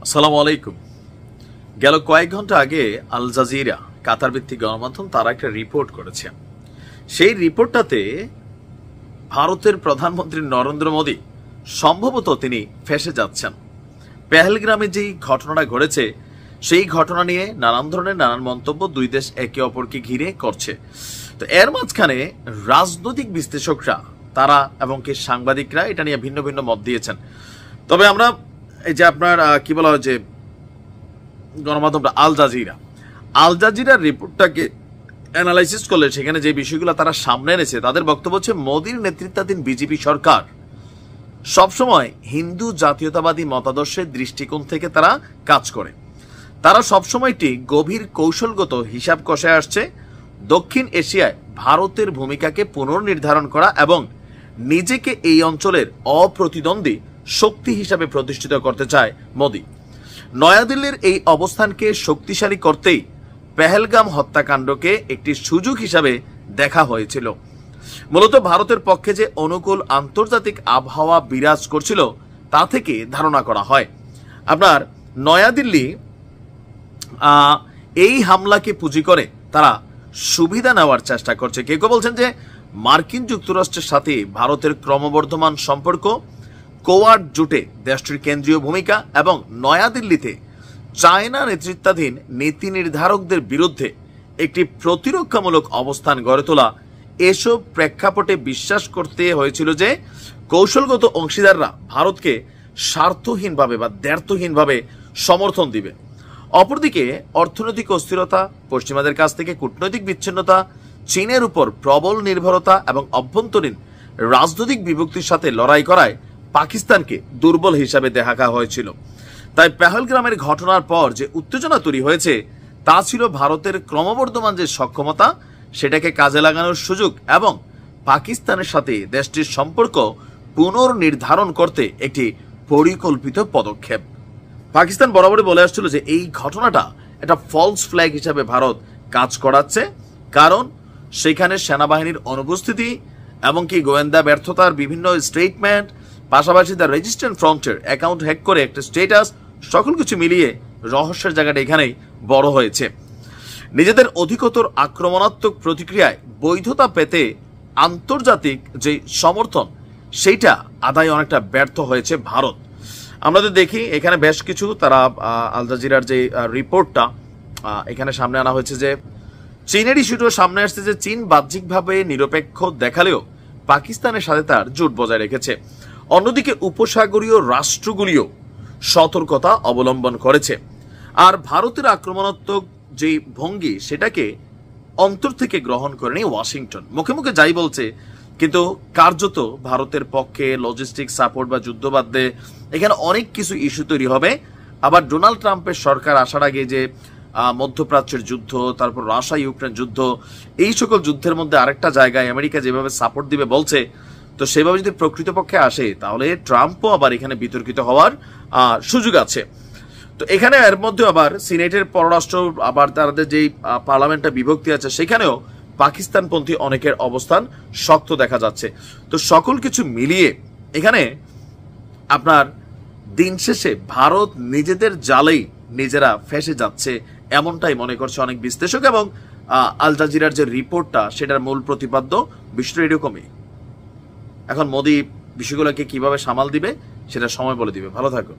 আসসালামু আলাইকুম। গেল কয়েক ঘন্টা আগে আল জাজিরা কাতার ভিত্তিক গণমাধ্যম তারা একটা রিপোর্ট করেছে। সেই রিপোর্টটাতে ভারতের প্রধানমন্ত্রী নরেন্দ্র মোদী সম্ভবত তিনি ফেঁসে যাচ্ছেন। পেহেলগ্রামে যেই ঘটনাটা ঘটেছে সেই ঘটনা নিয়ে নানান ধরনের নানান মন্তব্য দুই দেশ একে অপরকে ঘিরে করছে। তো এর মাঝখানে রাজনৈতিক বিশ্লেষকরা তারা এবং কি সাংবাদিকরা এটা নিয়ে ভিন্ন ভিন্ন মত দিয়েছেন। তবে আমরা এই যে আপনার কি বলা হয় যে গণমাধ্যমটা আল জাজিরার রিপোর্টটাকে অ্যানালাইসিস করলে সেখানে যে বিষয়গুলো তারা সামনে এনেছে তাদের বক্তব্য হচ্ছে মোদীর নেতৃত্বাধীন বিজেপি সরকার সবসময় হিন্দু জাতীয়তাবাদী মতাদর্শের দৃষ্টিকোণ থেকে তারা কাজ করে। তারা সবসময়টি গভীর কৌশলগত হিসাব কষে আসছে দক্ষিণ এশিয়ায় ভারতের ভূমিকাকে পুনর্নির্ধারণ করা এবং নিজেকে এই অঞ্চলের অপ্রতিদ্বন্দ্বী শক্তি হিসাবে প্রতিষ্ঠিত করতে চায় মোদী। নয়াদিল্লির এই অবস্থানকে শক্তিশালী করতেই পেহেলগাম হত্যাকাণ্ডকে একটি সুযোগ হিসাবে দেখা হয়েছিল। মূলত ভারতের পক্ষে যে অনুকূল আন্তর্জাতিক আবহাওয়া বিরাজ করছিল তা থেকে ধারণা করা হয়। আপনার নয়াদিল্লি এই হামলাকে পুঁজি করে তারা সুবিধা নেওয়ার চেষ্টা করছে। কেউ কেউ বলছেন যে মার্কিন যুক্তরাষ্ট্রের সাথে ভারতের ক্রমবর্ধমান সম্পর্ক, কোয়াড জোটে দেশটির কেন্দ্রীয় ভূমিকা এবং নয়াদিল্লিতে চায়না নেতৃত্বাধীন নীতি নির্ধারকদের বিরুদ্ধে একটি প্রতিরক্ষামূলক অবস্থান গড়ে তোলা, এসব প্রেক্ষাপটে বিশ্বাস করতে হয়েছিল যে কৌশলগত অংশীদাররা ভারতকে স্বার্থহীনভাবে বা দ্ব্যর্থহীনভাবে সমর্থন দিবে। অপরদিকে অর্থনৈতিক অস্থিরতা, পশ্চিমাদের কাছ থেকে কূটনৈতিক বিচ্ছিন্নতা, চীনের উপর প্রবল নির্ভরতা এবং অভ্যন্তরীণ রাজনৈতিক বিভক্তির সাথে লড়াই করায় পাকিস্তানকে দুর্বল হিসাবে দেখা হয়েছিল। তাই পেহেলগ্রামের ঘটনার পর যে উত্তেজনা তৈরি হয়েছে তা ছিল ভারতের ক্রমবর্ধমান যে সক্ষমতা সেটাকে কাজে লাগানোর সুযোগ এবং পাকিস্তানের সাথে দেশটির সম্পর্ক পুনর্নির্ধারণ করতে একটি পরিকল্পিত পদক্ষেপ। পাকিস্তান বরাবরই বলে আসছিল যে এই ঘটনাটা একটা ফলস ফ্ল্যাগ হিসাবে ভারত কাজ করাচ্ছে, কারণ সেখানে সেনাবাহিনীর অনুপস্থিতি এবং কি গোয়েন্দা ব্যর্থতার বিভিন্ন স্টেটমেন্ট, পাশাপাশি দ্য রেজিস্ট্যান্ট ফ্রন্টের অ্যাকাউন্ট হ্যাক করে একটা স্টেটাস, সকল কিছু মিলিয়ে রহস্যের জায়গাটা এখানেই বড় হয়েছে। নিজেদের অধিকতর আক্রমণাত্মক প্রতিক্রিয়ায় বৈধতা পেতে আন্তর্জাতিক যে সমর্থন সেইটা আদায় অনেকটা ব্যর্থ হয়েছে ভারত। আমরা তো দেখি এখানে বেশ কিছু তারা আল জাজিরার যে রিপোর্টটা এখানে সামনে আনা হয়েছে যে চীনের ইস্যুটাও সামনে আসছে যে চীন বাহ্যিকভাবে নিরপেক্ষ দেখালেও পাকিস্তানের সাথে তার জোট বজায় রেখেছে। অন্যদিকে উপসাগরীয় রাষ্ট্রগুলিও সতর্কতা অবলম্বন করেছে। আর ভারতের আক্রমণাত্মক যে ভঙ্গি সেটাকে অন্তর থেকে গ্রহণ করেনি ওয়াশিংটন। মুখে মুখে যাই বলছে, কিন্তু কার্যত ভারতের পক্ষে লজিস্টিক সাপোর্ট বা যুদ্ধবাদ্যে এখানে অনেক কিছু ইস্যু তৈরি হবে। আবার ডোনাল্ড ট্রাম্পের সরকার আসার আগে যে মধ্যপ্রাচ্যের যুদ্ধ, তারপর রাশিয়া ইউক্রেন যুদ্ধ, এই সকল যুদ্ধের মধ্যে আরেকটা জায়গায় আমেরিকা যেভাবে সাপোর্ট দিবে বলছে, তো সেভাবে যদি প্রকৃতপক্ষে আসে তাহলে ট্রাম্পও আবার এখানে বিতর্কিত হওয়ার সুযোগ আছে। তো এখানে এর মধ্যে আবার সিনেটের পররাষ্ট্র আবার তাদের যেই পার্লামেন্টটা বিভক্তি আছে সেখানেও পাকিস্তানপন্থী অনেকের অবস্থান শক্ত দেখা যাচ্ছে। তো সকল কিছু মিলিয়ে এখানে আপনার দিন শেষে ভারত নিজেদের জালেই নিজেরা ফেঁসে যাচ্ছে এমনটাই মনে করছে অনেক বিশ্লেষক, এবং আল জাজিরার যে রিপোর্টটা সেটার মূল প্রতিপাদ্য বিষয়টা এরকমই। এখন মোদী বিষয়গুলোকে কিভাবে সামাল দিবে সেটা সময় বলে দিবে। ভালো থাকুন।